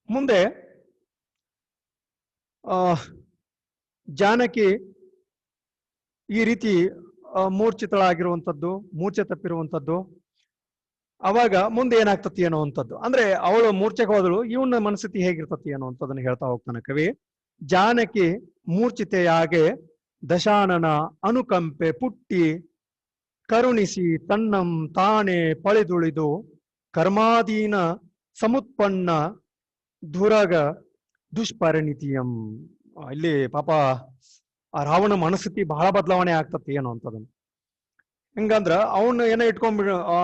ಮುಂದೆ ಜಾನಕಿ ಈ ರೀತಿ ಮೂರ್ಛಿತಳಾಗಿರುವಂಥದ್ದು, ಮೂರ್ಛೆ ತಪ್ಪಿರುವಂಥದ್ದು. ಅವಾಗ ಮುಂದೆ ಏನಾಗ್ತತಿ ಅನ್ನುವಂಥದ್ದು, ಅಂದ್ರೆ ಅವಳು ಮೂರ್ಛೆಗೆ ಹೋದಳು, ಇವನ ಮನಸ್ಥಿತಿ ಹೇಗಿರ್ತತಿ ಅನ್ನುವಂಥದ್ದನ್ನು ಹೇಳ್ತಾ ಹೋಗ್ತಾನೆ ಕವಿ. ಜಾನಕಿ ಮೂರ್ಛಿತೆಯಾಗೆ ದಶಾನನ ಅನುಕಂಪೆ ಪುಟ್ಟಿ ಕರುಣಿಸಿ ತನ್ನಂ ತಾನೇ ಪಳಿದುಳಿದು ಕರ್ಮಾಧೀನ ಸಮುತ್ಪನ್ನ ದುರಗ ದುಷ್ಪರಿಣಿತಿಯಂ. ಇಲ್ಲಿ ಪಾಪ ಆ ರಾವಣ ಮನಸ್ಥಿತಿ ಬಹಳ ಬದಲಾವಣೆ ಆಗ್ತತಿ ಏನೋ ಅಂತದನ್ನ. ಹೆಂಗಂದ್ರ ಅವನು ಏನೋ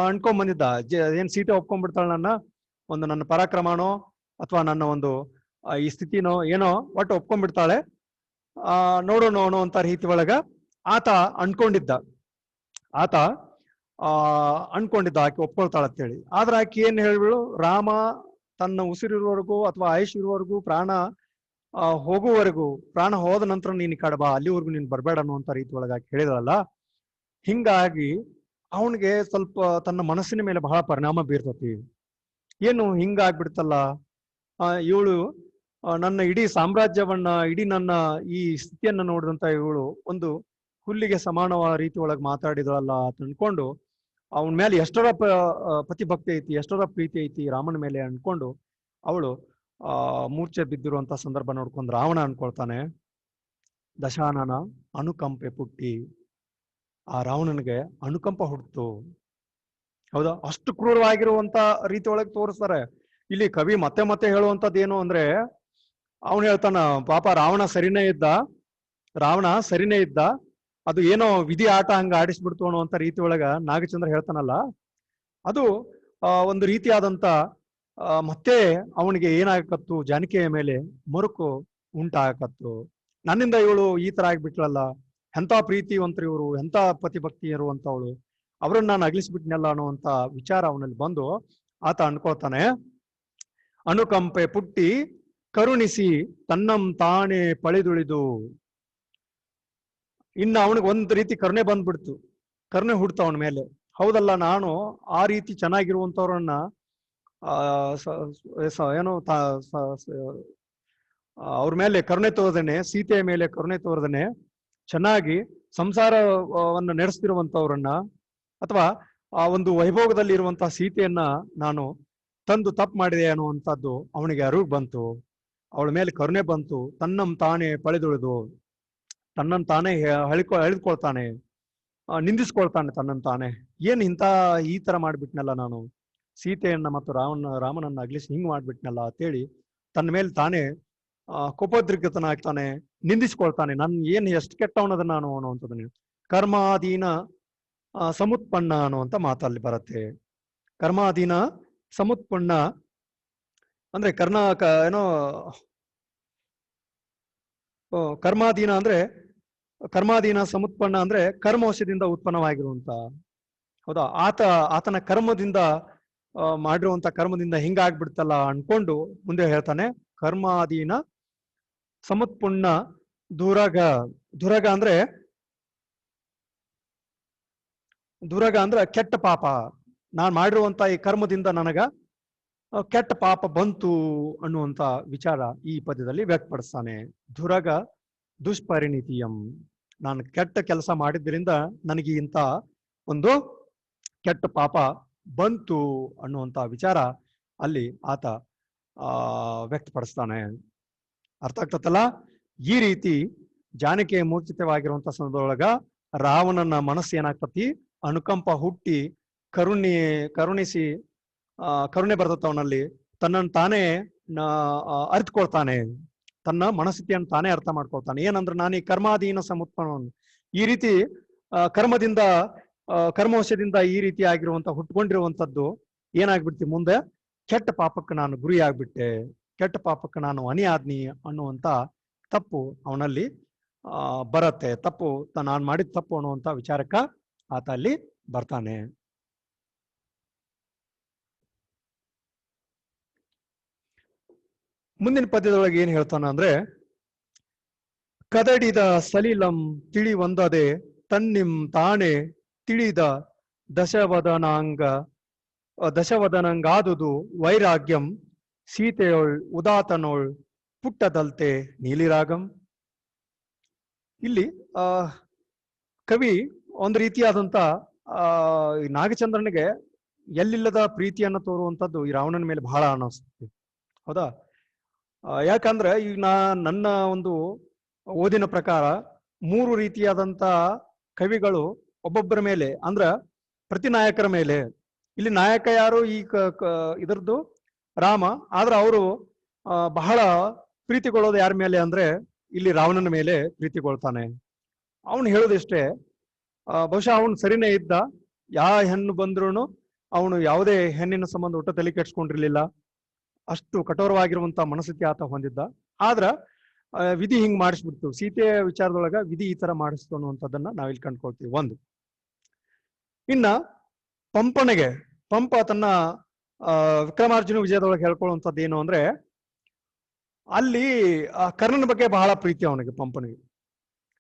ಅನ್ಕೊಂಡ್ ಬಂದಿದ್ದ, ಏನ್ ಸೀತೆ ಒಪ್ಕೊಂಡ್ಬಿಡ್ತಾಳ ನನ್ನ ಪರಾಕ್ರಮನೋ ಅಥವಾ ನನ್ನ ಒಂದು ಈ ಸ್ಥಿತಿನೋ ಏನೋ ಒಟ್ಟು ಒಪ್ಕೊಂಡ್ಬಿಡ್ತಾಳೆ, ನೋಡೋಣ ಅಂತ ರೀತಿ ಒಳಗ ಆತ ಅನ್ಕೊಂಡಿದ್ದ ಆಕೆ ಒಪ್ಕೊಳ್ತಾಳ ಅಂತೇಳಿ. ಆದ್ರೆ ಆಕೆ ಏನ್ ಹೇಳ್ಬಿಳು, ರಾಮ ತನ್ನ ಉಸಿರಿರುವವರೆಗೂ ಅಥವಾ ಆಯುಷ್ ಇರುವವರೆಗೂ, ಪ್ರಾಣ ಹೋಗುವವರೆಗೂ, ಪ್ರಾಣ ಹೋದ ನಂತರ ನೀನ್ ಈ ಕಡೆ ಬಾ, ಅಲ್ಲಿವರೆಗೂ ನೀನ್ ಬರ್ಬೇಡ ಅನ್ನುವಂತ ರೀತಿ ಒಳಗ ಆಕೆ ಹೇಳಿದಳಲ್ಲ. ಹಿಂಗಾಗಿ ಅವನಿಗೆ ಸ್ವಲ್ಪ ತನ್ನ ಮನಸ್ಸಿನ ಮೇಲೆ ಬಹಳ ಪರಿಣಾಮ ಬೀರ್ತತಿ. ಏನು ಹಿಂಗಾಗ್ಬಿಡ್ತಲ್ಲ, ಇವಳು ನನ್ನ ಇಡೀ ಸಾಮ್ರಾಜ್ಯವನ್ನ, ಇಡೀ ನನ್ನ ಈ ಸ್ಥಿತಿಯನ್ನ ನೋಡಿದಂತ ಇವಳು ಒಂದು ಹುಲ್ಲಿಗೆ ಸಮಾನವಾದ ರೀತಿ ಒಳಗೆ ಮಾತಾಡಿದಳಲ್ಲ ಅಂತ ಅನ್ಕೊಂಡು, ಅವನ ಮೇಲೆ ಎಷ್ಟರ ಪತಿಭಕ್ತಿ ಐತಿ, ಎಷ್ಟರ ಪ್ರೀತಿ ಐತಿ ರಾಮನ ಮೇಲೆ ಅನ್ಕೊಂಡು ಅವಳು ಮೂರ್ಛೆ ಬಿದ್ದಿರುವಂತ ಸಂದರ್ಭ ನೋಡ್ಕೊಂಡು ರಾವಣ ಅನ್ಕೊಳ್ತಾನೆ, ದಶಾನನ ಅನುಕಂಪೆ ಪುಟ್ಟಿ. ಆ ರಾವಣನಿಗೆ ಅನುಕಂಪ ಹುಡ್ತು. ಹೌದಾ, ಅಷ್ಟು ಕ್ರೂರವಾಗಿರುವಂತ ರೀತಿ ಒಳಗೆ ತೋರಿಸ್ತಾರೆ ಇಲ್ಲಿ ಕವಿ. ಮತ್ತೆ ಮತ್ತೆ ಹೇಳುವಂತದ್ದು ಏನು ಅಂದ್ರೆ, ಅವನು ಹೇಳ್ತಾನ, ಪಾಪ ರಾವಣ ಸರಿನೇ ಇದ್ದ, ಅದು ಏನೋ ವಿಧಿ ಆಟ ಹಂಗ ಆಡಿಸ್ಬಿಡ್ತು ಅನ್ನುವಂತ ರೀತಿ ಒಳಗ ನಾಗಚಂದ್ರ ಹೇಳ್ತಾನಲ್ಲ, ಅದು ಒಂದು ರೀತಿಯಾದಂತ ಮತ್ತೆ ಅವನಿಗೆ ಏನಾಗಕತ್ತು, ಜಾನಕಿಯ ಮೇಲೆ ಮರುಕು ಉಂಟಾಗಕತ್ತು. ನನ್ನಿಂದ ಇವಳು ಈ ತರ ಆಗ್ಬಿಟ್ಲಲ್ಲ, ಎಂಥ ಪ್ರೀತಿವಂತರು ಇವರು, ಎಂಥ ಪತಿಭಕ್ತಿ ಇರುವಂತವಳು, ಅವರನ್ನ ನಾನು ಅಗಲಿಸ್ಬಿಟ್ನಲ್ಲ ಅನ್ನುವಂತ ವಿಚಾರ ಅವನಲ್ಲಿ ಬಂದು ಆತ ಅನ್ಕೊಳ್ತಾನೆ, ಅನುಕಂಪೆ ಪುಟ್ಟಿ ಕರುಣಿಸಿ ತನ್ನಂ ತಾನೇ ಪಳಿದುಳಿದು. ಇನ್ನು ಅವನಿಗೆ ಒಂದ್ ರೀತಿ ಕರುಣೆ ಬಂದ್ಬಿಡ್ತು, ಕರುಣೆ ಹುಡ್ತ ಅವನ ಮೇಲೆ. ಹೌದಲ್ಲ, ನಾನು ಆ ರೀತಿ ಚೆನ್ನಾಗಿರುವಂತವ್ರನ್ನ ಅವ್ರ ಮೇಲೆ ಕರುಣೆ ತೋರದೇನೆ, ಸೀತೆಯ ಮೇಲೆ ಕರುಣೆ ತೋರದೇನೆ ಚೆನ್ನಾಗಿ ಸಂಸಾರವನ್ನು ನಡೆಸ್ತಿರುವಂತವ್ರನ್ನ, ಅಥವಾ ಆ ಒಂದು ವೈಭೋಗದಲ್ಲಿ ಇರುವಂತಹ ಸೀತೆಯನ್ನ ನಾನು ತಂದು ತಪ್ಪು ಮಾಡಿದೆ ಅನ್ನುವಂಥದ್ದು ಅವನಿಗೆ ಅರಿವು ಬಂತು, ಅವಳ ಮೇಲೆ ಕರುಣೆ ಬಂತು. ತನ್ನಂ ತಾನೇ ಪಳೆದುಳಿದು, ತನ್ನನ್ನು ತಾನೇ ಎಳೆದುಕೊಳ್ತಾನೆ, ನಿಂದಿಸ್ಕೊಳ್ತಾನೆ ತನ್ನನ್ನು ತಾನೇ. ಏನ್ ಈ ತರ ಮಾಡ್ಬಿಟ್ನಲ್ಲ ನಾನು, ಸೀತೆಯನ್ನ ಮತ್ತು ರಾಮನನ್ನ ಅಗ್ಲಿಸಿ ಹಿಂಗ್ ಮಾಡ್ಬಿಟ್ನಲ್ಲ ಅಂತೇಳಿ ತನ್ನ ಮೇಲೆ ತಾನೇ ಕೋಪೋದ್ರಿಕ್ತನಾಗ್ತಾನೆ, ನಿಂದಿಸ್ಕೊಳ್ತಾನೆ. ನನ್ ಏನ್ ಎಷ್ಟು ಕೆಟ್ಟವನದ ನಾನು ಅನ್ನುವಂಥದ್ದನ್ನ. ಕರ್ಮಾಧೀನ ಸಮುತ್ಪನ್ನ ಅನ್ನುವಂಥ ಮಾತಲ್ಲಿ ಬರುತ್ತೆ. ಕರ್ಮಾಧೀನ ಸಮುತ್ಪನ್ನ ಅಂದ್ರೆ ಕರ್ಮಾಧೀನ ಅಂದ್ರೆ, ಕರ್ಮಾಧೀನ ಸಮುತ್ಪನ್ನ ಅಂದ್ರೆ ಕರ್ಮವಶದಿಂದ ಉತ್ಪನ್ನವಾಗಿರುವಂತ. ಹೌದಾ, ಆತನ ಕರ್ಮದಿಂದ ಮಾಡಿರುವಂತ ಕರ್ಮದಿಂದ ಹಿಂಗಾಗ್ಬಿಡ್ತಲ್ಲ ಅನ್ಕೊಂಡು ಮುಂದೆ ಹೇಳ್ತಾನೆ, ಕರ್ಮಾಧೀನ ಸಮುತ್ಪನ್ನ ದುರಗ ಅಂದ್ರೆ ಕೆಟ್ಟ ಪಾಪ. ನಾನ್ ಮಾಡಿರುವಂತ ಈ ಕರ್ಮದಿಂದ ನನಗ ಕೆಟ್ಟ ಪಾಪ ಬಂತು ಅನ್ನುವಂತ ವಿಚಾರ ಈ ಪದ್ಯದಲ್ಲಿ ವ್ಯಕ್ತಪಡಿಸ್ತಾನೆ. ದುರಗ ದುಷ್ಪರಿಣಿತಿಯಂ, ನಾನು ಕೆಟ್ಟ ಕೆಲಸ ಮಾಡಿದ್ರಿಂದ ನನಗೆ ಇಂಥ ಒಂದು ಕೆಟ್ಟ ಪಾಪ ಬಂತು ಅನ್ನುವಂತ ವಿಚಾರ ಅಲ್ಲಿ ಆತ ವ್ಯಕ್ತಪಡಿಸ್ತಾನೆ. ಅರ್ಥ ಆಗ್ತತ್ತಲ್ಲ? ಈ ರೀತಿ ಜಾನಕಿಯ ಮೂರ್ಛಿತವಾಗಿರುವಂತ ಸಂದರ್ಭದೊಳಗ ರಾವಣನ ಮನಸ್ಸು ಏನಾಗ್ತತಿ, ಅನುಕಂಪ ಹುಟ್ಟಿ ಕರುಣಿಸಿ ಕರುಣೆ ಬರ್ತತ ಅವನಲ್ಲಿ. ತನ್ನನ್ನು ತಾನೇ ಅರಿತುಕೊಳ್ತಾನೆ, ತನ್ನ ಮನಸ್ಥಿತಿಯನ್ನು ತಾನೇ ಅರ್ಥ ಮಾಡ್ಕೊಳ್ತಾನೆ. ಏನಂದ್ರೆ, ನಾನು ಈ ಕರ್ಮಾಧೀನ ಸಮುತ್ಪನ್ನ, ಈ ರೀತಿ ಕರ್ಮವಶದಿಂದ ಈ ರೀತಿ ಆಗಿರುವಂತ ಹುಟ್ಕೊಂಡಿರುವಂತದ್ದು ಏನಾಗ್ಬಿಡ್ತಿ, ಮುಂದೆ ಕೆಟ್ಟ ಪಾಪಕ್ಕೆ ನಾನು ಗುರಿ ಆಗ್ಬಿಟ್ಟೆ, ಕೆಟ್ಟ ಪಾಪಕ್ಕೆ ನಾನು ಅನಿ ಆದ್ನಿ ಅನ್ನುವಂತ ತಪ್ಪು ಅವನಲ್ಲಿ ಬರತ್ತೆ. ತಪ್ಪು ನಾನು ಮಾಡಿದ ತಪ್ಪು ಅನ್ನುವಂತ ವಿಚಾರಕ್ಕ ಆತ ಅಲ್ಲಿ ಬರ್ತಾನೆ. ಮುಂದಿನ ಪದ್ಯದೊಳಗೆ ಏನ್ ಹೇಳ್ತಾನ ಅಂದ್ರೆ, ಕದಡಿದ ಸಲಿಲಂ ತಿಳಿವೊಂದದೆ ತನ್ನಿಂ ತಾನೇ ತಿಳಿದ ದಶವದನಂಗಾದುದು ವೈರಾಗ್ಯಂ ಸೀತೆಯೊಳ್ ಉದಾತನೋಳ್ ಪುಟ್ಟದಲ್ತೆ ನೀಲಿರಾಗಂ. ಇಲ್ಲಿ ಕವಿ ಒಂದು ರೀತಿಯಾದಂತ ಈ ನಾಗಚಂದ್ರನಿಗೆ ಎಲ್ಲಿಲ್ಲದ ಪ್ರೀತಿಯನ್ನು ತೋರುವಂತದ್ದು ಈ ರಾವಣನ ಮೇಲೆ ಬಹಳ ಅನಿಸ್ತದೆ. ಹೌದಾ? ಯಾಕಂದ್ರೆ ಈಗ ನನ್ನ ಒಂದು ಓದಿನ ಪ್ರಕಾರ 3 ರೀತಿಯಾದಂತ ಕವಿಗಳು ಒಬ್ಬೊಬ್ಬರ ಮೇಲೆ, ಅಂದ್ರ ಪ್ರತಿ ನಾಯಕರ ಮೇಲೆ. ಇಲ್ಲಿ ನಾಯಕ ಯಾರು? ಈ ಇದರದ್ದು ರಾಮ. ಆದ್ರೆ ಅವರು ಬಹಳ ಪ್ರೀತಿಗೊಳ್ಳೋದು ಯಾರ ಮೇಲೆ ಅಂದ್ರೆ ಇಲ್ಲಿ ರಾವಣನ ಮೇಲೆ ಪ್ರೀತಿಗೊಳ್ತಾನೆ. ಅವನು ಹೇಳೋದಿಷ್ಟೇ, ಬಹುಶಃ ಅವನು ಸರಿನೇ ಇದ್ದ. ಯಾವ ಹೆಣ್ಣು ಬಂದ್ರು ಅವನು ಯಾವುದೇ ಹೆಣ್ಣಿನ ಸಂಬಂಧ ಒಟ್ಟು ತಲೆ ಕೆಡ್ಸ್ಕೊಂಡಿರ್ಲಿಲ್ಲ. ಅಷ್ಟು ಕಠೋರವಾಗಿರುವಂತ ಮನಸ್ಥಿತಿ ಆತ ಹೊಂದಿದ್ದ. ಆದ್ರ ವಿಧಿ ಹಿಂಗ್ ಮಾಡಿಸ್ಬಿಡ್ತು. ಸೀತೆಯ ವಿಚಾರದೊಳಗ ವಿಧಿ ಈ ತರ ಮಾಡಿಸ್ತು ಅನ್ನುವಂಥದ್ದನ್ನ ನಾವಿಲ್ಲಿ ಕಂಡ್ಕೊಳ್ತೀವಿ. ಒಂದು. ಇನ್ನ ಪಂಪನಿಗೆ, ಪಂಪ ತನ್ನ ವಿಕ್ರಮಾರ್ಜುನ ವಿಜಯದೊಳಗೆ ಹೇಳ್ಕೊಳ್ಳುವಂಥದ್ದು ಏನು ಅಂದ್ರೆ, ಅಲ್ಲಿ ಕರ್ಣನ ಬಗ್ಗೆ ಬಹಳ ಪ್ರೀತಿ ಅವನಿಗೆ, ಪಂಪನಿಗೆ.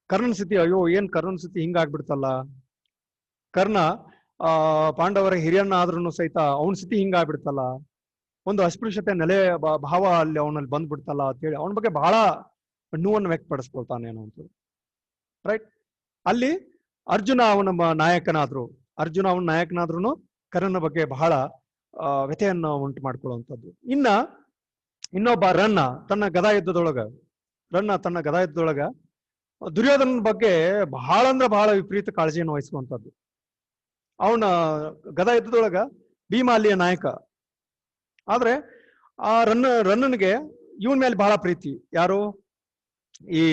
ಕರ್ಣನ ಸ್ಥಿತಿ, ಅಯ್ಯೋ ಏನ್ ಕರ್ಣನ ಸ್ಥಿತಿ ಹಿಂಗಾಗ್ಬಿಡ್ತಲ್ಲ. ಕರ್ಣ ಪಾಂಡವರ ಹಿರಿಯನ್ನ ಆದ್ರೂ ಸಹಿತ ಅವನ ಸ್ಥಿತಿ ಹಿಂಗಾಗ್ಬಿಡ್ತಲ್ಲ, ಒಂದು ಅಸ್ಪೃಶ್ಯತೆ ನೆಲೆ ಭಾವ ಅಲ್ಲಿ ಅವನಲ್ಲಿ ಬಂದ್ಬಿಡ್ತಲ್ಲ ಅಂತೇಳಿ ಅವನ ಬಗ್ಗೆ ಬಹಳ ನೋವನ್ನು ವ್ಯಕ್ತಪಡಿಸ್ಕೊಳ್ತಾನೆ ಅನ್ನುವಂಥದ್ದು. ರೈಟ್. ಅಲ್ಲಿ ಅರ್ಜುನ ಅವನ ನಾಯಕನಾದ್ರೂ ಕರ್ಣನ ಬಗ್ಗೆ ಬಹಳ ವ್ಯಥೆಯನ್ನು ಉಂಟು ಮಾಡ್ಕೊಳ್ಳುವಂಥದ್ದು. ಇನ್ನೊಬ್ಬ ರನ್ನ ತನ್ನ ಗದಾ ಯುದ್ಧದೊಳಗ ದುರ್ಯೋಧನ ಬಗ್ಗೆ ಬಹಳ ಅಂದ್ರೆ ಬಹಳ ವಿಪರೀತ ಕಾಳಜಿಯನ್ನು ವಹಿಸುವಂಥದ್ದು. ಅವನ ಗದಾ ಯುದ್ಧದೊಳಗ ಭೀಮ ಅಲ್ಲಿಯ ನಾಯಕ. ಆದ್ರೆ ಆ ರನ್ನನಿಗೆ ಇವನ್ ಮೇಲೆ ಬಹಳ ಪ್ರೀತಿ. ಯಾರು? ಈ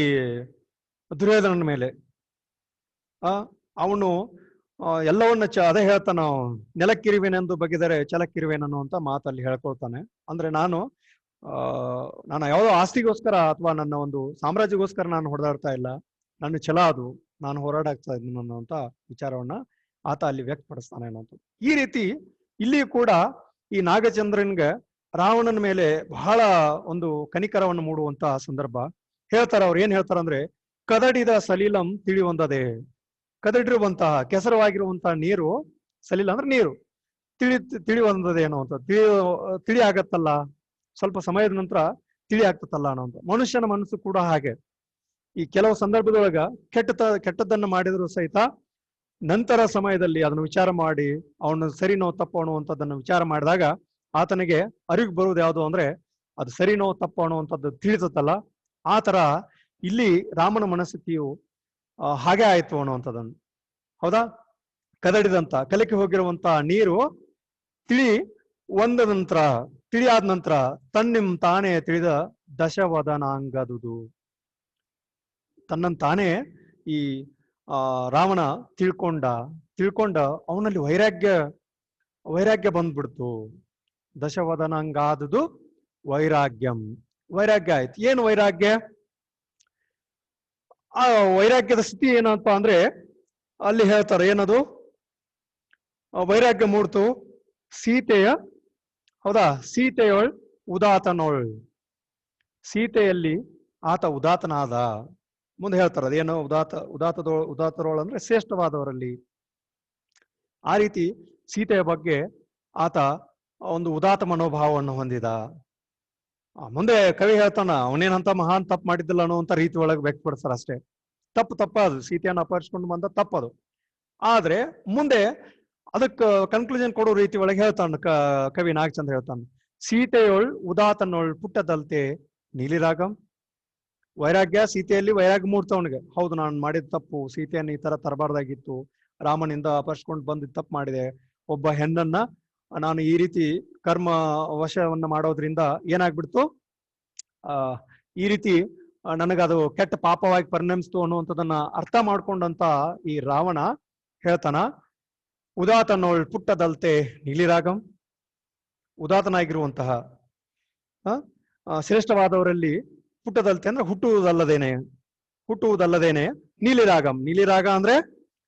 ದುರ್ಯೋಧನನ ಮೇಲೆ. ಅವನು ಎಲ್ಲವನ್ನ ಅದೇ ಹೇಳ್ತಾನ, ನೆಲಕ್ಕಿರುವೆನೆಂದು ಬಗೆದರೆ ಛಲಕ್ಕಿರುವೆನನ್ನು ಅಂತ ಮಾತಲ್ಲಿ ಹೇಳ್ಕೊಳ್ತಾನೆ. ಅಂದ್ರೆ ನಾನು ಯಾವುದೋ ಆಸ್ತಿಗೋಸ್ಕರ ಅಥವಾ ನನ್ನ ಒಂದು ಸಾಮ್ರಾಜ್ಯಗೋಸ್ಕರ ನಾನು ಹೊಡೆದಾಡ್ತಾ ಇಲ್ಲ, ನನ್ನ ಛಲ ಅದು, ನಾನು ಹೋರಾಡ್ತಾ ಇದ್ದೀನಿ ಅನ್ನುವಂತ ವಿಚಾರವನ್ನ ಆತ ಅಲ್ಲಿ ವ್ಯಕ್ತಪಡಿಸ್ತಾನೆ ಅನ್ನೋದು. ಈ ರೀತಿ ಇಲ್ಲಿಯೂ ಕೂಡ ಈ ನಾಗಚಂದ್ರನ್ಗೆ ರಾವಣನ ಮೇಲೆ ಬಹಳ ಒಂದು ಕನಿಕರವನ್ನು ಮೂಡುವಂತ ಸಂದರ್ಭ. ಹೇಳ್ತಾರ, ಅವ್ರು ಏನ್ ಹೇಳ್ತಾರಂದ್ರೆ, ಕದಡಿದ ಸಲೀಲಂ ತಿಳಿಯೊಂದದೆ. ಕದಡಿರುವಂತಹ ಕೆಸರವಾಗಿರುವಂತಹ ನೀರು, ಸಲೀಲ ಅಂದ್ರೆ ನೀರು, ತಿಳಿಯೊಂದದೆ ಅನ್ನುವಂಥ, ತಿಳಿ ಆಗತ್ತಲ್ಲ, ಸ್ವಲ್ಪ ಸಮಯದ ನಂತರ ತಿಳಿ ಆಗ್ತತ್ತಲ್ಲ ಅನ್ನೋಂಥ. ಮನುಷ್ಯನ ಮನಸ್ಸು ಕೂಡ ಹಾಗೆ. ಈ ಕೆಲವು ಸಂದರ್ಭದೊಳಗ ಕೆಟ್ಟದ್ದನ್ನು ಮಾಡಿದ್ರು ಸಹಿತ ನಂತರ ಸಮಯದಲ್ಲಿ ಅದನ್ನು ವಿಚಾರ ಮಾಡಿ ಅವನು ಸರಿನೋ ತಪ್ಪು ಅನ್ನುವಂಥದ್ದನ್ನು ವಿಚಾರ ಮಾಡಿದಾಗ ಆತನಿಗೆ ಅರಿವು ಬರುವುದು ಯಾವುದು ಅಂದ್ರೆ ಅದು ಸರಿನೋ ತಪ್ಪು ಅನ್ನುವಂಥದ್ದು ತಿಳಿತತ್ತಲ್ಲ. ಆ ತರ ಇಲ್ಲಿ ರಾಮನ ಮನಸ್ಥಿತಿಯು ಹಾಗೆ ಆಯ್ತು ಅನ್ನುವಂಥದ್ದನ್ನು. ಹೌದಾ? ಕದಡಿದಂತ ಕಲಕಿ ಹೋಗಿರುವಂತ ನೀರು ತಿಳಿಯಾದ ನಂತರ ತನ್ನಿಂ ತಾನೇ ತಿಳಿದ ದಶವದನಾಂಗದುದು. ತನ್ನಂತಾನೇ ಈ ರಾವಣ ತಿಳ್ಕೊಂಡ ಅವನಲ್ಲಿ ವೈರಾಗ್ಯ ಬಂದ್ಬಿಡ್ತು. ದಶವದನಾಂಗಾದುದು ವೈರಾಗ್ಯ ಆಯ್ತು. ಏನು ವೈರಾಗ್ಯ? ಆ ವೈರಾಗ್ಯದ ಸ್ಥಿತಿ ಏನಪ್ಪ ಅಂದ್ರೆ ಅಲ್ಲಿ ಹೇಳ್ತಾರೆ, ಏನದು ವೈರಾಗ್ಯ ಮೂಡ್ತು ಸೀತೆಯ, ಹೌದಾ, ಸೀತೆಯೊಳ್ ಉದಾತನೊಳ್. ಸೀತೆಯಲ್ಲಿ ಆತ ಉದಾತನಾದ. ಮುಂದೆ ಹೇಳ್ತಾರೆ ಅದೇನು, ಉದಾತರೋಳು ಅಂದ್ರೆ ಶ್ರೇಷ್ಠವಾದವರಲ್ಲಿ. ಆ ರೀತಿ ಸೀತೆಯ ಬಗ್ಗೆ ಆತ ಒಂದು ಉದಾತ ಮನೋಭಾವವನ್ನು ಹೊಂದಿದ. ಮುಂದೆ ಕವಿ ಹೇಳ್ತಾನ, ಅವನೇನಂತ ಮಹಾನ್ ತಪ್ಪು ಮಾಡಿದ್ದಿಲ್ಲ ಅನ್ನುವಂತ ರೀತಿ ಒಳಗೆ ವ್ಯಕ್ತಪಡಿಸ್ತಾರ ಅಷ್ಟೇ. ತಪ್ಪದು, ಸೀತೆಯನ್ನು ಅಪಹರಿಸ್ಕೊಂಡು ಬಂದ ತಪ್ಪದು. ಆದ್ರೆ ಮುಂದೆ ಅದಕ್ಕೆ ಕನ್ಕ್ಲೂಷನ್ ಕೊಡೋ ರೀತಿ ಒಳಗೆ ಹೇಳ್ತಾನ ಕವಿ ನಾಗಚಂದ್ರ ಹೇಳ್ತಾನ, ಸೀತೆಯೊಳ್ ಉದಾತನೊಳ್ ಪುಟ್ಟದಲ್ತೆ ನೀಲಿರಾಗಂ. ವೈರಾಗ್ಯ, ಸೀತೆಯಲ್ಲಿ ವೈರಾಗ್ಯ ಮೂಡ್ತವನಿಗೆ. ಹೌದು, ನಾನು ಮಾಡಿದ ತಪ್ಪು, ಸೀತೆಯನ್ನು ಈ ತರ ತರಬಾರ್ದಾಗಿತ್ತು, ರಾಮನಿಂದ ಅಪಹರಿಸ್ಕೊಂಡು ಬಂದಿದ್ದ ತಪ್ಪು ಮಾಡಿದೆ. ಒಬ್ಬ ಹೆಣ್ಣನ್ನ ನಾನು ಈ ರೀತಿ ಕರ್ಮ ವಶವನ್ನ ಮಾಡೋದ್ರಿಂದ ಏನಾಗ್ಬಿಡ್ತು, ಈ ರೀತಿ ನನಗದು ಕೆಟ್ಟ ಪಾಪವಾಗಿ ಪರಿಣಮಿಸ್ತು ಅನ್ನುವಂಥದ್ದನ್ನ ಅರ್ಥ ಮಾಡ್ಕೊಂಡಂತ ಈ ರಾವಣ ಹೇಳ್ತಾನ, ಉದಾತನೋಳ್ ಪುಟ್ಟದಲ್ತೆ ನೀಲಿರಾಗಂ. ಉದಾತನಾಗಿರುವಂತಹ ಶ್ರೇಷ್ಠವಾದವರಲ್ಲಿ ಪುಟ್ಟದಲ್ತೆ ಅಂದ್ರೆ ಹುಟ್ಟುವುದಲ್ಲದೇನೆ ನೀಲಿರಾಗಂ. ನೀಲಿರಾಗ ಅಂದ್ರೆ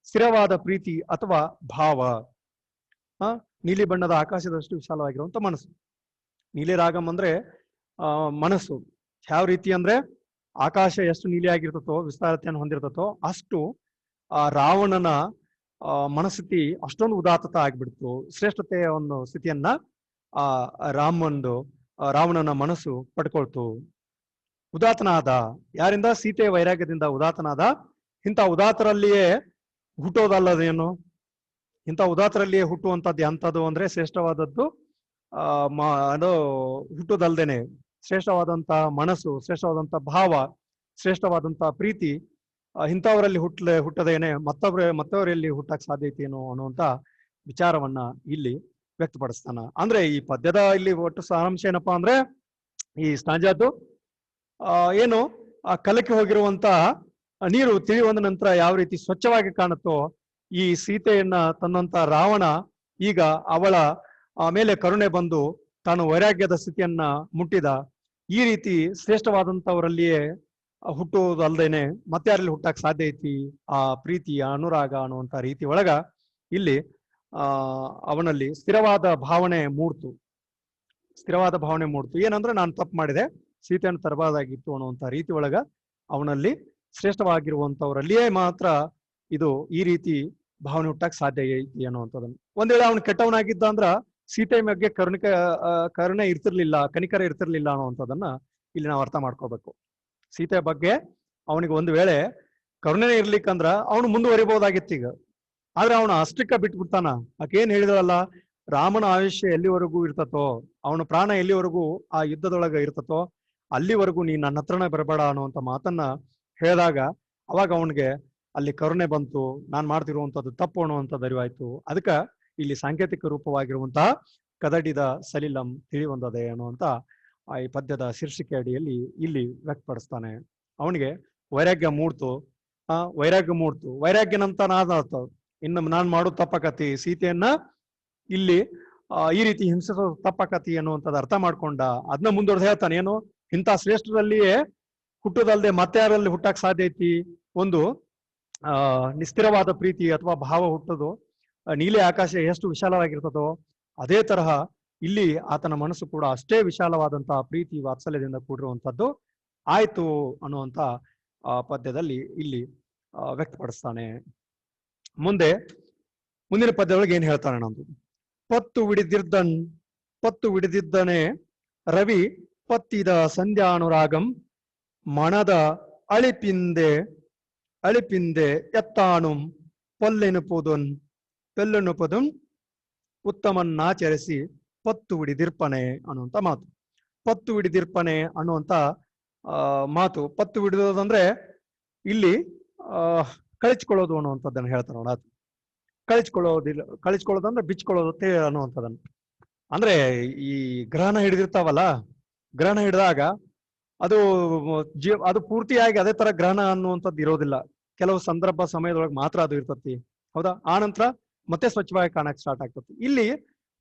ಸ್ಥಿರವಾದ ಪ್ರೀತಿ ಅಥವಾ ಭಾವ. ನೀಲಿ ಬಣ್ಣದ ಆಕಾಶದಷ್ಟು ವಿಶಾಲವಾಗಿರುವಂತ ಮನಸ್ಸು. ನೀಲಿರಾಗಂ ಅಂದ್ರೆ ಮನಸ್ಸು ಯಾವ ರೀತಿ ಅಂದ್ರೆ ಆಕಾಶ ಎಷ್ಟು ನೀಲಿ ಆಗಿರ್ತತೋ, ವಿಸ್ತಾರತೆಯನ್ನು ಹೊಂದಿರ್ತತೋ, ಅಷ್ಟು ಆ ರಾವಣನ ಮನಸ್ಥಿತಿ ಅಷ್ಟೊಂದು ಉದಾತ್ತತ ಆಗ್ಬಿಡ್ತು. ಶ್ರೇಷ್ಠತೆಯ ಒಂದು ಸ್ಥಿತಿಯನ್ನ ರಾಮಂದು ರಾವಣನ ಮನಸ್ಸು ಪಡ್ಕೊಳ್ತು. ಉದಾತನಾದ ಯಾರಿಂದ? ಸೀತೆಯ ವೈರಾಗ್ಯದಿಂದ ಉದಾತನಾದ. ಇಂಥ ಉದಾತರಲ್ಲಿಯೇ ಹುಟ್ಟೋದಲ್ಲದೇನು? ಇಂಥ ಉದಾತರಲ್ಲಿಯೇ ಹುಟ್ಟುವಂಥದ್ದು ಎಂಥದ್ದು ಅಂದ್ರೆ ಶ್ರೇಷ್ಠವಾದದ್ದು ಅದು ಹುಟ್ಟೋದಲ್ದೇನೆ ಶ್ರೇಷ್ಠವಾದಂತ ಮನಸ್ಸು, ಶ್ರೇಷ್ಠವಾದಂತ ಭಾವ, ಶ್ರೇಷ್ಠವಾದಂತ ಪ್ರೀತಿ ಇಂಥವರಲ್ಲಿ ಹುಟ್ಟದೇನೆ ಮತ್ತವರಲ್ಲಿ ಹುಟ್ಟಕ್ ಸಾಧ್ಯತೆ ಏನು ಅನ್ನುವಂತ ವಿಚಾರವನ್ನ ಇಲ್ಲಿ ವ್ಯಕ್ತಪಡಿಸ್ತಾನ. ಅಂದ್ರೆ ಈ ಪದ್ಯದ ಇಲ್ಲಿ ಒಟ್ಟು ಸಾರಾಂಶ ಏನಪ್ಪಾ ಅಂದ್ರೆ, ಈ ಸ್ಟಾಂಜಾದ್ದು ಏನು ಕಲಕಿ ಹೋಗಿರುವಂತ ನೀರು ತಿಳಿಯುವಂದ ನಂತರ ಯಾವ ರೀತಿ ಸ್ವಚ್ಛವಾಗಿ ಕಾಣುತ್ತೋ, ಈ ಸೀತೆಯನ್ನ ತನ್ನಂತ ರಾವಣ ಈಗ ಅವಳ ಮೇಲೆ ಕರುಣೆ ಬಂದು ತಾನು ವೈರಾಗ್ಯದ ಸ್ಥಿತಿಯನ್ನ ಮುಟ್ಟಿದ. ಈ ರೀತಿ ಶ್ರೇಷ್ಠವಾದಂತವರಲ್ಲಿಯೇ ಹುಟ್ಟುವುದಲ್ದೇನೆ ಮತ್ತೆ ಯಾರಲ್ಲಿ ಹುಟ್ಟಕ್ ಸಾಧ್ಯ ಐತಿ ಆ ಪ್ರೀತಿ, ಅನುರಾಗ ಅನ್ನುವಂತ ರೀತಿ ಒಳಗ ಇಲ್ಲಿ ಅವನಲ್ಲಿ ಸ್ಥಿರವಾದ ಭಾವನೆ ಮೂಡ್ತು. ಸ್ಥಿರವಾದ ಭಾವನೆ ಮೂಡ್ತು. ಏನಂದ್ರೆ ನಾನು ತಪ್ಪು ಮಾಡಿದೆ, ಸೀತೆಯನ್ನು ತರಬಾರ್ದಾಗಿತ್ತು ಅನ್ನುವಂತ ರೀತಿ ಒಳಗ ಅವನಲ್ಲಿ ಶ್ರೇಷ್ಠವಾಗಿರುವಂತವರಲ್ಲಿಯೇ ಮಾತ್ರ ಇದು ಈ ರೀತಿ ಭಾವನೆ ಹುಟ್ಟಕ್ ಸಾಧ್ಯ ಐತಿ ಅನ್ನುವಂಥದ್ದನ್ನು. ಒಂದ್ ವೇಳೆ ಅವನು ಕೆಟ್ಟವನಾಗಿದ್ದ ಅಂದ್ರ ಸೀತೆ ಬಗ್ಗೆ ಕರುಣೆ ಇರ್ತಿರ್ಲಿಲ್ಲ, ಕನಿಕರ ಇರ್ತಿರ್ಲಿಲ್ಲ ಅನ್ನುವಂಥದ್ದನ್ನ ಇಲ್ಲಿ ನಾವು ಅರ್ಥ ಮಾಡ್ಕೋಬೇಕು. ಸೀತೆಯ ಬಗ್ಗೆ ಅವನಿಗೆ ಒಂದು ವೇಳೆ ಕರುಣೆನೇ ಇರ್ಲಿಕ್ಕಂದ್ರ ಅವನು ಮುಂದುವರಿಬಹುದಾಗಿತ್ತು ಈಗ. ಆದ್ರೆ ಅವನು ಅಷ್ಟಕ್ಕ ಬಿಟ್ಬಿಡ್ತಾನ. ಆಕೇನ್ ಹೇಳಿದಳಲ್ಲ, ರಾಮನ ಆಯುಷ್ಯ ಎಲ್ಲಿವರೆಗೂ ಇರ್ತತೋ, ಅವನ ಪ್ರಾಣ ಎಲ್ಲಿವರೆಗೂ ಆ ಯುದ್ಧದೊಳಗ ಇರ್ತತೋ ಅಲ್ಲಿವರೆಗೂ ನೀ ನನ್ನ ಹತ್ರನೇ ಬರಬೇಡ ಅನ್ನುವಂತ ಮಾತನ್ನ ಹೇಳಿದಾಗ ಅವಾಗ ಅವನಿಗೆ ಅಲ್ಲಿ ಕರುಣೆ ಬಂತು, ನಾನ್ ಮಾಡ್ತಿರುವಂತದ್ದು ತಪ್ಪು ಅನ್ನುವಂಥದ್ದು ಅರಿವಾಯ್ತು. ಅದಕ್ಕ ಇಲ್ಲಿ ಸಾಂಕೇತಿಕ ರೂಪವಾಗಿರುವಂತಹ ಕದಡಿದ ಸಲಿಲಂ ತಿಳಿವಂದದೆ ಅನ್ನುವಂತ ಈ ಪದ್ಯದ ಶೀರ್ಷಿಕೆ ಅಡಿಯಲ್ಲಿ ಇಲ್ಲಿ ವ್ಯಕ್ತಪಡಿಸ್ತಾನೆ. ಅವನಿಗೆ ವೈರಾಗ್ಯ ಮೂಡ್ತು. ವೈರಾಗ್ಯನಂತ ಇನ್ನು ನಾನ್ ಮಾಡೋ ತಪ್ಪಕತಿ, ಸೀತೆಯನ್ನ ಇಲ್ಲಿ ಈ ರೀತಿ ಹಿಂಸಿಸೋ ತಪ್ಪಕತಿ ಅನ್ನುವಂಥದ್ದು ಅರ್ಥ ಮಾಡ್ಕೊಂಡ ಅದನ್ನ ಮುಂದುವರೆದು ಹೇಳ್ತಾನೆ. ಏನು, ಇಂಥ ಶ್ರೇಷ್ಠರಲ್ಲಿಯೇ ಹುಟ್ಟುದಲ್ದೆ ಮತ್ತೆ ಯಾರಲ್ಲಿ ಹುಟ್ಟಕ್ ಸಾಧ್ಯ ಐತಿ? ಒಂದು ನಿಸ್ಥಿರವಾದ ಪ್ರೀತಿ ಅಥವಾ ಭಾವ ಹುಟ್ಟೋದು. ನೀಲಿ ಆಕಾಶ ಎಷ್ಟು ವಿಶಾಲವಾಗಿರ್ತದೋ ಅದೇ ತರಹ ಇಲ್ಲಿ ಆತನ ಮನಸ್ಸು ಕೂಡ ಅಷ್ಟೇ ವಿಶಾಲವಾದಂತಹ ಪ್ರೀತಿ ವಾತ್ಸಲ್ಯದಿಂದ ಕೂಡಿರುವಂತದ್ದು ಆಯ್ತು ಅನ್ನುವಂತ ಪದ್ಯದಲ್ಲಿ ಇಲ್ಲಿ ವ್ಯಕ್ತಪಡಿಸ್ತಾನೆ. ಮುಂದಿನ ಪದ್ಯದೊಳಗೆ ಏನ್ ಹೇಳ್ತಾನೆ ನಮ್ದು? ಪತ್ತು ವಿಡಿದಿದ್ದನೆ ರವಿ ಪತ್ತಿದ ಸಂಧ್ಯಾನುರಾಗಂ ಮಣದ ಅಳಿಪಿಂದೆ ಎತ್ತಾಣುಂ ಪೆಲ್ಲೆನುಪುದುಂ ಉತ್ತಮನ್ನಾಚರಿಸಿ ಪತ್ತು ವಿಡಿದಿರ್ಪನೆ ಅನ್ನುವಂತ ಮಾತು. ಪತ್ತು ವಿಡಿದಿರ್ಪನೆ ಅನ್ನುವಂತ ಮಾತು. ಪತ್ತು ವಿಡಿದೋದಂದ್ರೆ ಇಲ್ಲಿ ಕಳಿಸ್ಕೊಳ್ಳೋದು ಅನ್ನುವಂಥದ್ದನ್ನು ಹೇಳ್ತಾನೆ ನೋಡ. ಕಳಿಸ್ಕೊಳ್ಳೋದಂದ್ರೆ ಬಿಚ್ಕೊಳ್ಳೋದತ್ತೆ ಅನ್ನುವಂಥದ್ದನ್ನು. ಅಂದ್ರೆ ಈ ಗ್ರಹಣ ಹಿಡಿದಿರ್ತಾವಲ್ಲ, ಗ್ರಹಣ ಹಿಡಿದಾಗ ಅದು ಪೂರ್ತಿಯಾಗಿ ಅದೇ ತರ ಗ್ರಹಣ ಅನ್ನುವಂಥದ್ದು ಇರೋದಿಲ್ಲ. ಕೆಲವು ಸಂದರ್ಭ ಸಮಯದೊಳಗೆ ಮಾತ್ರ ಅದು ಇರ್ತತಿ, ಹೌದಾ? ಆ ನಂತರ ಮತ್ತೆ ಸ್ವಚ್ಛವಾಗಿ ಕಾಣಕ್ ಸ್ಟಾರ್ಟ್ ಆಗ್ತತಿ. ಇಲ್ಲಿ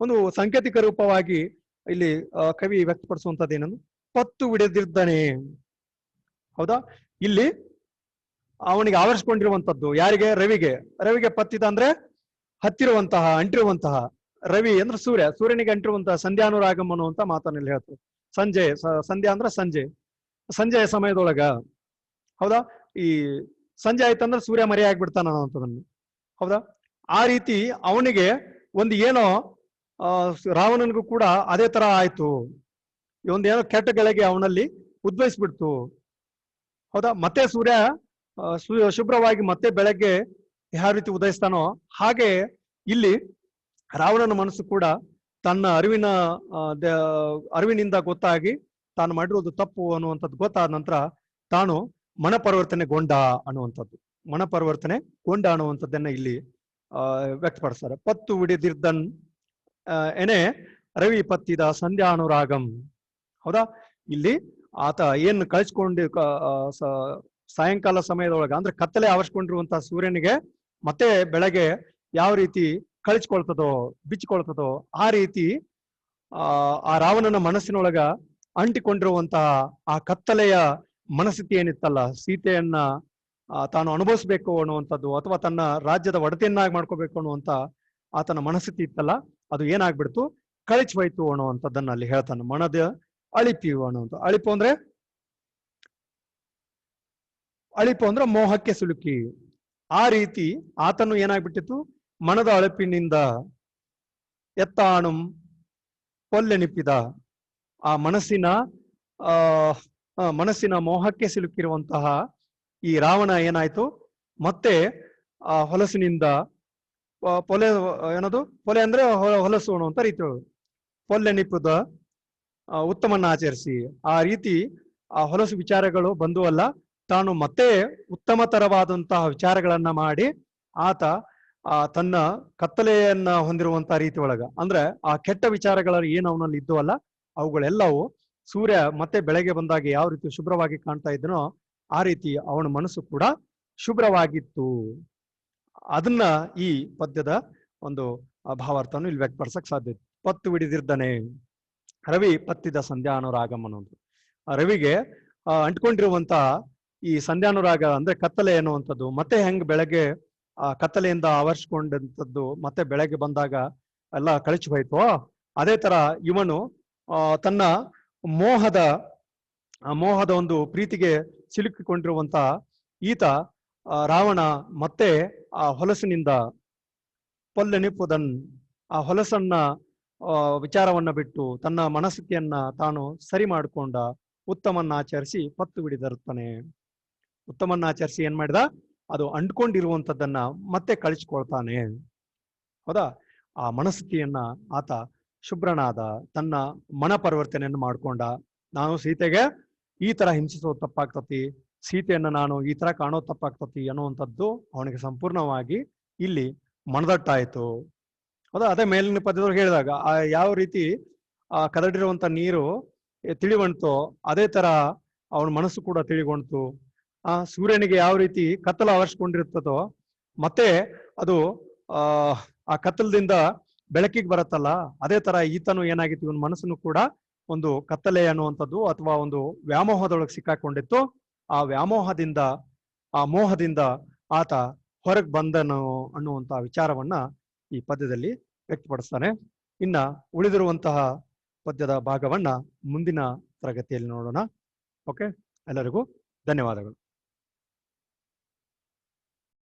ಒಂದು ಸಾಂಕೇತಿಕ ರೂಪವಾಗಿ ಇಲ್ಲಿ ಕವಿ ವ್ಯಕ್ತಪಡಿಸುವಂತದ್ದು ಏನಂದ್ರೆ ಪತ್ತು ವಿಡಿದಿದ್ದಾನೆ, ಹೌದಾ? ಇಲ್ಲಿ ಅವನಿಗೆ ಆವರಿಸ್ಕೊಂಡಿರುವಂತದ್ದು ಯಾರಿಗೆ? ರವಿಗೆ ಪತ್ತಿದ ಅಂದ್ರೆ ಹತ್ತಿರುವಂತಹ, ಅಂಟಿರುವಂತಹ. ರವಿ ಅಂದ್ರೆ ಸೂರ್ಯನಿಗೆ ಅಂಟಿರುವಂತಹ ಸಂಧ್ಯಾನುರಾಗಂ ಅನ್ನುವಂತ ಮಾತನ್ನ ಹೇಳ್ತಾರೆ. ಸಂಧ್ಯಾ ಅಂದ್ರೆ ಸಂಜೆಯ ಸಮಯದೊಳಗ, ಹೌದಾ? ಈ ಸಂಜೆ ಆಯ್ತಂದ್ರೆ ಸೂರ್ಯ ಮರೆ ಆಗ್ಬಿಡ್ತಾನ ಅನ್ನೋಂಥದನ್ನು, ಹೌದಾ? ಆ ರೀತಿ ಅವನಿಗೆ ಒಂದು ಏನೋ ರಾವಣನಿಗೂ ಕೂಡ ಅದೇ ತರ ಆಯ್ತು. ಒಂದೇನೋ ಕೆಟ್ಟ ಗಳಿಗೆ ಅವನಲ್ಲಿ ಉದ್ಭವಿಸ್ಬಿಡ್ತು, ಹೌದಾ? ಮತ್ತೆ ಸೂರ್ಯ ಶುಭ್ರವಾಗಿ ಮತ್ತೆ ಬೆಳಗ್ಗೆ ಯಾವ ರೀತಿ ಉದಯಿಸ್ತಾನೋ ಹಾಗೆ ಇಲ್ಲಿ ರಾವಣನ ಮನಸ್ಸು ಕೂಡ ತನ್ನ ಅರಿವಿನಿಂದ ಗೊತ್ತಾಗಿ ತಾನು ಮಾಡಿರೋದು ತಪ್ಪು ಅನ್ನುವಂಥದ್ದು ಗೊತ್ತಾದ ನಂತರ ತಾನು ಮನಪರಿವರ್ತನೆಗೊಂಡ ಅನ್ನುವಂಥದ್ದನ್ನ ಇಲ್ಲಿ ವ್ಯಕ್ತಪಡಿಸ್ತಾರೆ. ಪತ್ತು ವಿಡಿದಿರ್ದನ್ ಏನೇ ರವಿ ಪತ್ತಿದ ಸಂಧ್ಯಾನುರಾಗಂ, ಹೌದಾ? ಇಲ್ಲಿ ಆತ ಏನ್ ಕಳಿಸ್ಕೊಂಡು ಸಾಯಂಕಾಲ ಸಮಯದೊಳಗ ಅಂದ್ರೆ ಕತ್ತಲೆ ಆವರಿಸ್ಕೊಂಡಿರುವಂತಹ ಸೂರ್ಯನಿಗೆ ಮತ್ತೆ ಬೆಳಗ್ಗೆ ಯಾವ ರೀತಿ ಬಿಚ್ಚಿಕೊಳ್ತದೋ ಆ ರೀತಿ ಆ ರಾವಣನ ಮನಸ್ಸಿನೊಳಗ ಅಂಟಿಕೊಂಡಿರುವಂತಹ ಆ ಕತ್ತಲೆಯ ಮನಸ್ಥಿತಿ ಏನಿತ್ತಲ್ಲ, ಸೀತೆಯನ್ನ ತಾನು ಅನುಭವಿಸ್ಬೇಕು ಅನ್ನುವಂಥದ್ದು ಅಥವಾ ತನ್ನ ರಾಜ್ಯದ ಒಡತಿಯನ್ನಾಗಿ ಮಾಡ್ಕೋಬೇಕು ಅನ್ನುವಂತ ಆತನ ಮನಸ್ಥಿತಿ ಇತ್ತಲ್ಲ, ಅದು ಏನಾಗ್ಬಿಡ್ತು? ಕಳಿಚ್ ಹೋಯ್ತು ಅನ್ನುವಂಥದ್ದನ್ನ ಅಲ್ಲಿ ಹೇಳ್ತಾನೆ. ಮನದ ಅಳಿಪು ಅನ್ನುವಂಥ. ಅಳಿಪು ಅಂದ್ರೆ ಮೋಹಕ್ಕೆ ಸಿಲುಕಿ. ಆ ರೀತಿ ಆತನು ಏನಾಗ್ಬಿಟ್ಟಿತ್ತು? ಮನದ ಅಳಿಪಿನಿಂದ ಎತ್ತಾಣುಂ ಪೊಲ್ಲೆನಿಪ್ಪಿದ, ಆ ಮನಸ್ಸಿನ ಆ ಮನಸ್ಸಿನ ಮೋಹಕ್ಕೆ ಸಿಲುಕಿರುವಂತಹ ಈ ರಾವಣ ಏನಾಯ್ತು, ಮತ್ತೆ ಆ ಹೊಲಸಿನಿಂದ ಪೊಲೆ ಏನದು ಪೊಲೆ ಅಂದ್ರೆ ಹೊಲಸು ಅನ್ನುವಂತ ರೀತಿ ಪೊಲ್ಲೆನಿಪ್ಪುದ ಉತ್ತಮನ್ನ ಆಚರಿಸಿ, ಆ ರೀತಿ ಆ ಹೊಲಸು ವಿಚಾರಗಳು ಬಂದು ಅಲ್ಲ, ತಾನು ಮತ್ತೆ ಉತ್ತಮ ತರವಾದಂತಹ ವಿಚಾರಗಳನ್ನ ಮಾಡಿ ಆತ ತನ್ನ ಕತ್ತಲೆಯನ್ನ ಹೊಂದಿರುವಂತಹ ರೀತಿ ಒಳಗ, ಅಂದ್ರೆ ಆ ಕೆಟ್ಟ ವಿಚಾರಗಳ ಏನು ಅವನಲ್ಲಿ ಇದ್ದುವಲ್ಲ ಅವುಗಳೆಲ್ಲವೂ ಸೂರ್ಯ ಮತ್ತೆ ಬೆಳಗ್ಗೆ ಬಂದಾಗ ಯಾವ ರೀತಿ ಶುಭ್ರವಾಗಿ ಕಾಣ್ತಾ ಇದ್ದನೋ ಆ ರೀತಿ ಅವನ ಮನಸ್ಸು ಕೂಡ ಶುಭ್ರವಾಗಿತ್ತು. ಅದನ್ನ ಈ ಪದ್ಯದ ಒಂದು ಭಾವಾರ್ಥವನ್ನು ಇಲ್ಲಿ ವ್ಯಕ್ತಪಡಿಸಕ್ ಸಾಧ್ಯ. ಪತ್ತು ಹಿಡಿದಿರ್ದನೆ ರವಿ ಪತ್ತಿದ ಸಂಧ್ಯಾನುರಾಗಂ ಅನ್ನೋದು, ರವಿಗೆ ಅಂಟ್ಕೊಂಡಿರುವಂತ ಈ ಸಂಧ್ಯಾನುರಾಗ ಅಂದ್ರೆ ಕತ್ತಲೆ ಎನ್ನುವಂಥದ್ದು ಮತ್ತೆ ಹೆಂಗ್ ಬೆಳಗ್ಗೆ ಕತ್ತಲೆಯಿಂದ ಆವರಿಸ್ಕೊಂಡಂಥದ್ದು ಮತ್ತೆ ಬೆಳಗ್ಗೆ ಬಂದಾಗ ಎಲ್ಲ ಕಳಚಿ ಹೋಯ್ತು, ಅದೇ ತರ ಇವನು ತನ್ನ ಮೋಹದ ಒಂದು ಪ್ರೀತಿಗೆ ಸಿಲುಕಿಕೊಂಡಿರುವಂತ ಈತ ರಾವಣ ಮತ್ತೆ ಆ ಹೊಲಸಿನಿಂದ ಪೊಲ್ಲೆನಿಪ್ಪುದನ್, ಆ ಹೊಲಸನ್ನ ವಿಚಾರವನ್ನ ಬಿಟ್ಟು ತನ್ನ ಮನಸ್ಥಿತಿಯನ್ನ ತಾನು ಸರಿ ಮಾಡಿಕೊಂಡ, ಉತ್ತಮನ್ನ ಆಚರಿಸಿ ಪತ್ತು ಬಿಡಿದಿರುತ್ತಾನೆ. ಉತ್ತಮನ್ನ ಆಚರಿಸಿ ಏನ್ ಮಾಡಿದ, ಅದು ಅಂಟ್ಕೊಂಡಿರುವಂತದ್ದನ್ನ ಮತ್ತೆ ಕಳಿಸ್ಕೊಳ್ತಾನೆ. ಹೌದಾ, ಆ ಮನಸ್ಥಿತಿಯನ್ನ ಆತ ಶುಭ್ರನಾದ, ತನ್ನ ಮನ ಪರಿವರ್ತನೆಯನ್ನು ಮಾಡ್ಕೊಂಡ. ನಾನು ಸೀತೆಗೆ ಈ ತರ ಹಿಂಸಿಸೋದು ತಪ್ಪಾಗ್ತತಿ, ಸೀತೆಯನ್ನ ನಾನು ಈ ತರ ಕಾಣೋದು ತಪ್ಪಾಗ್ತತಿ ಅನ್ನುವಂಥದ್ದು ಅವನಿಗೆ ಸಂಪೂರ್ಣವಾಗಿ ಇಲ್ಲಿ ಮನದಟ್ಟಾಯ್ತು. ಹೌದಾ, ಅದೇ ಮೇಲಿನ ಪದ್ಯದವ್ರು ಹೇಳಿದಾಗ ಯಾವ ರೀತಿ ಕದಡಿರುವಂತ ನೀರು ತಿಳಿವಂತು, ಅದೇ ತರ ಅವನ ಮನಸ್ಸು ಕೂಡ ತಿಳಿಗೊಂಡ್ತು. ಸೂರ್ಯನಿಗೆ ಯಾವ ರೀತಿ ಕತ್ತಲು ಆವರಿಸ್ಕೊಂಡಿರ್ತದೋ ಮತ್ತೆ ಅದು ಆ ಕತ್ತಲದಿಂದ ಬೆಳಕಿಗೆ ಬರುತ್ತಲ್ಲ, ಅದೇ ತರ ಈತನು ಏನಾಗಿತ್ತು, ಇವನ್ ಮನಸ್ಸನ್ನು ಕೂಡ ಒಂದು ಕತ್ತಲೆ ಅನ್ನುವಂಥದ್ದು ಅಥವಾ ಒಂದು ವ್ಯಾಮೋಹದೊಳಗೆ ಸಿಕ್ಕಾಕೊಂಡಿತ್ತು. ಆ ವ್ಯಾಮೋಹದಿಂದ ಆ ಮೋಹದಿಂದ ಆತ ಹೊರಗೆ ಬಂದನು ಅನ್ನುವಂತಹ ವಿಚಾರವನ್ನ ಈ ಪದ್ಯದಲ್ಲಿ ವ್ಯಕ್ತಪಡಿಸ್ತಾನೆ. ಇನ್ನ ಉಳಿದಿರುವಂತಹ ಪದ್ಯದ ಭಾಗವನ್ನ ಮುಂದಿನ ತರಗತಿಯಲ್ಲಿ ನೋಡೋಣ. ಓಕೆ, ಎಲ್ಲರಿಗೂ ಧನ್ಯವಾದಗಳು.